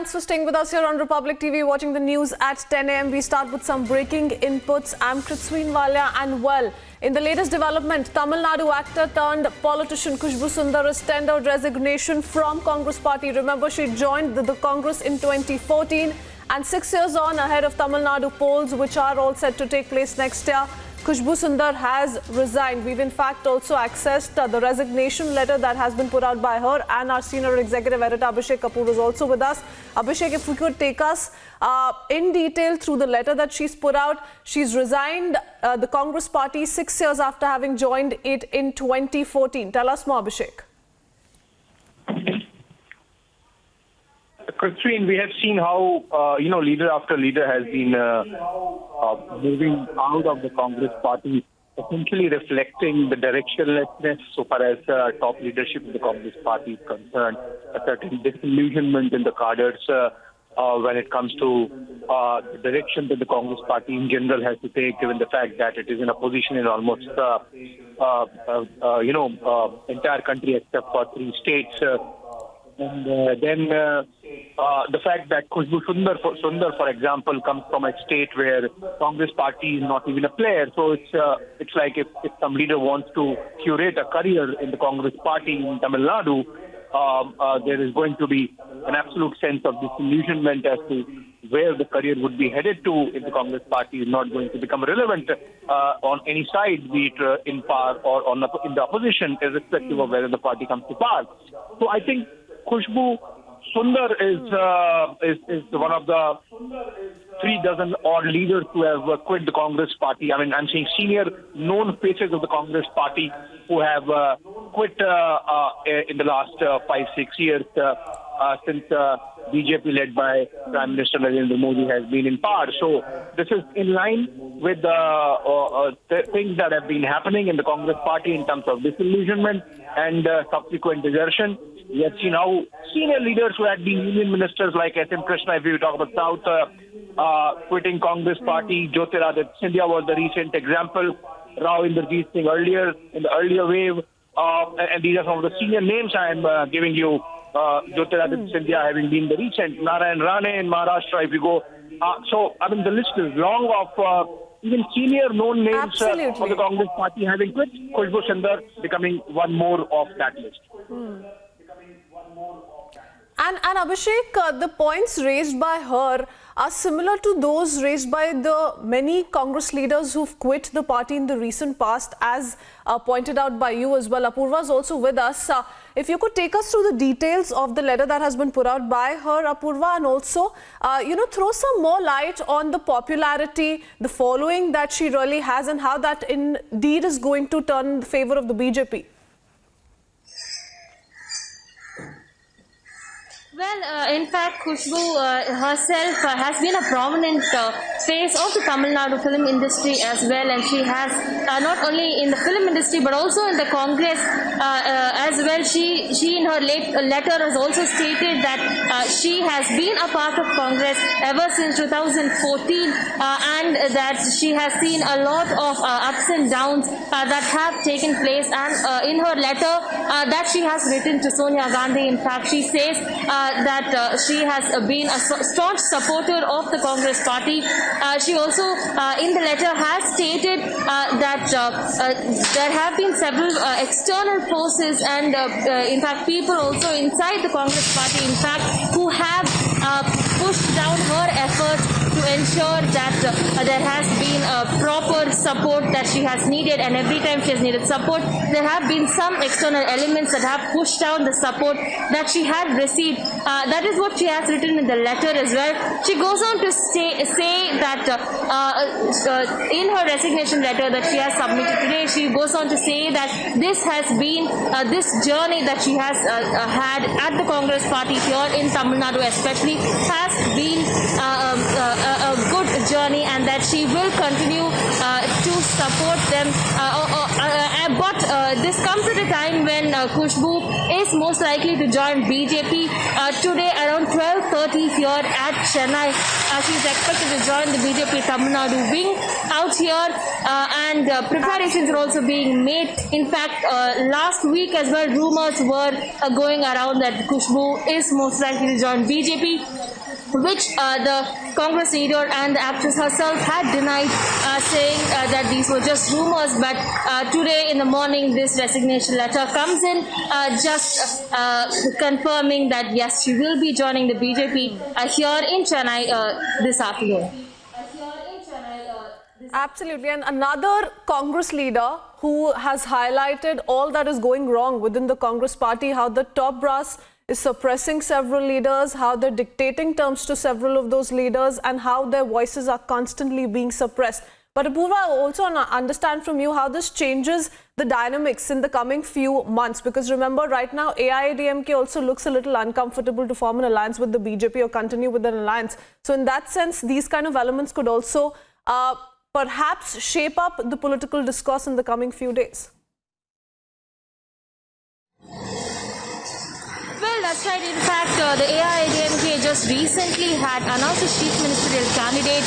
Thanks for staying with us here on Republic TV, watching the news at 10 a.m. We start with some breaking inputs. I'm Kritsween Walia, and well, in the latest development, Tamil Nadu actor turned politician Khushbu Sundar has tendered resignation from Congress party. Remember, she joined the Congress in 2014, and 6 years on, ahead of Tamil Nadu polls, which are all set to take place next year, Khushbu Sundar has resigned. We've in fact also accessed the resignation letter that has been put out by her, and our senior executive editor Abhishek Kapoor is also with us. Abhishek, if we could take us in detail through the letter that she's put out. She's resigned the Congress party 6 years after having joined it in 2014. Tell us more, Abhishek. Kritsween, we have seen how, leader after leader has been moving out of the Congress party, essentially reflecting the directionlessness so far as top leadership of the Congress party is concerned, a certain disillusionment in the cadres when it comes to the direction that the Congress party in general has to take, given the fact that it is in a position in almost, entire country except for 3 states. Then the fact that Khushbu Sundar, for example, comes from a state where Congress party is not even a player. So it's like if some leader wants to curate a career in the Congress party in Tamil Nadu, there is going to be an absolute sense of disillusionment as to where the career would be headed to if the Congress party is not going to become relevant on any side, be it in power or in the opposition, irrespective of whether the party comes to power. So I think Khushbu Sundar is one of the 36 odd leaders who have quit the Congress party. I mean, I'm saying senior known faces of the Congress party who have quit in the last 5-6 years since BJP led by Prime Minister Narendra Modi has been in power. So this is in line with the things that have been happening in the Congress party in terms of disillusionment and subsequent desertion. We have seen how senior leaders who had been union ministers like S.M. Krishna, if we talk about South, quitting Congress party. Jyotiraditya Scindia was the recent example. Rao Inderjeet Singh earlier, in the earlier wave. And these are some of the senior names I am giving you. Jyotiraditya Scindia having been the recent. Narayan Rane in Maharashtra, if you go. So, I mean, the list is long of even senior known names of the Congress party having quit. Khushbu Sundar becoming one more of that list. And Abhishek, the points raised by her are similar to those raised by the many Congress leaders who've quit the party in the recent past, as pointed out by you as well. Apurva is also with us. If you could take us through the details of the letter that has been put out by her, Apurva, and also, throw some more light on the popularity, the following that she really has, and how that indeed is going to turn in favor of the BJP. Well, in fact, Khushbu herself has been a prominent face of the Tamil Nadu film industry as well, and she has not only in the film industry but also in the Congress as well. She in her letter has also stated that she has been a part of Congress ever since 2014, and that she has seen a lot of ups and downs that have taken place. And in her letter that she has written to Sonia Gandhi, in fact, she says that she has been a staunch supporter of the Congress party. She also, in the letter, has stated that there have been several external forces and, in fact, people also inside the Congress party, in fact, who have pushed down her efforts to ensure that there has been proper support that she has needed, and every time she has needed support, there have been some external elements that have pushed down the support that she had received. That is what she has written in the letter as well. She goes on to say that in her resignation letter that she has submitted today, she goes on to say that this has been this journey that she has had at the Congress party here in Tamil Nadu especially has been a good journey, and that she will continue to support them. But this comes at a time when Khushbu is most likely to join BJP today around 12:30 here at Chennai. She is expected to join the BJP Tamil Nadu wing out here, and preparations are also being made. In fact, last week as well, rumors were going around that Khushbu is most likely to join BJP. which the Congress leader and the actress herself had denied, saying that these were just rumors. But today in the morning, this resignation letter comes in, just confirming that yes, she will be joining the BJP here in Chennai this afternoon. Absolutely. And another Congress leader who has highlighted all that is going wrong within the Congress party, how the top brass is suppressing several leaders, how they're dictating terms to several of those leaders, and how their voices are constantly being suppressed. But Apurva, I also understand from you how this changes the dynamics in the coming few months. Because remember, right now, AIADMK also looks a little uncomfortable to form an alliance with the BJP or continue with an alliance. So in that sense, these kind of elements could also perhaps shape up the political discourse in the coming few days. Well, that's right. In fact, the AIADMK just recently had announced a chief ministerial candidate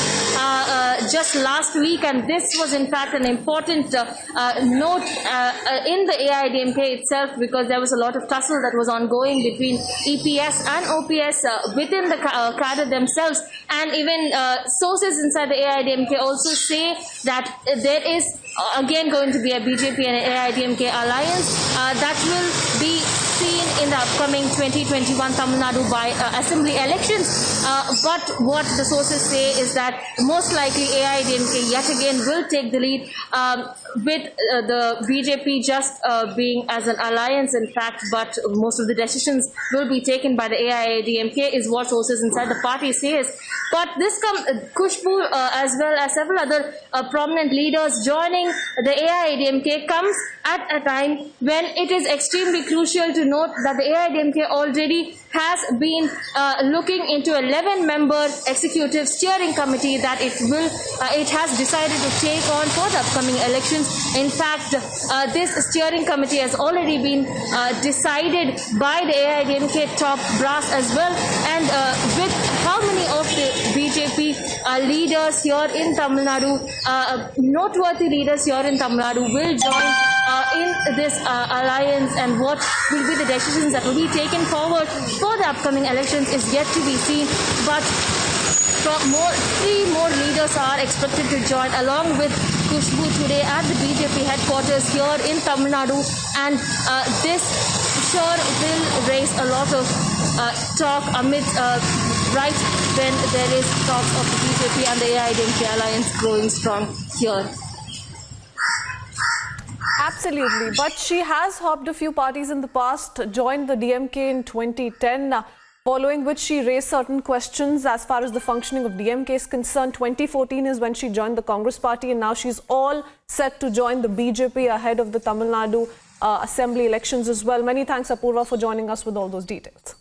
just last week, and this was in fact an important note in the AIADMK itself, because there was a lot of tussle that was ongoing between EPS and OPS within the cadre themselves, and even sources inside the AIADMK also say that there is again going to be a BJP and AIADMK alliance that will be seen in the upcoming 2021 Tamil Nadu assembly elections. But what the sources say is that most likely AIADMK yet again will take the lead, with the BJP just being as an alliance in fact, but most of the decisions will be taken by the AIADMK is what sources inside the party says. But this comes, Khushbu as well as several other prominent leaders joining the AIADMK comes at a time when it is extremely crucial to note that the AIADMK already has been looking into 11-member executive steering committee that it has decided to take on for the upcoming elections. In fact, this steering committee has already been decided by the AIADMK top brass as well, and with how many of the BJP leaders here in Tamil Nadu, noteworthy leaders here in Tamil Nadu will join in this alliance, and what will be the decisions that will be taken forward for the upcoming elections is yet to be seen. But three more leaders are expected to join along with Khushbu today at the BJP headquarters here in Tamil Nadu, and this sure will raise a lot of talk amidst right when there is talks of the BJP and the AIADMK alliance growing strong here. Absolutely. But she has hopped a few parties in the past, joined the DMK in 2010, following which she raised certain questions as far as the functioning of DMK is concerned. 2014 is when she joined the Congress party, and now she's all set to join the BJP ahead of the Tamil Nadu assembly elections as well. Many thanks, Apurva, for joining us with all those details.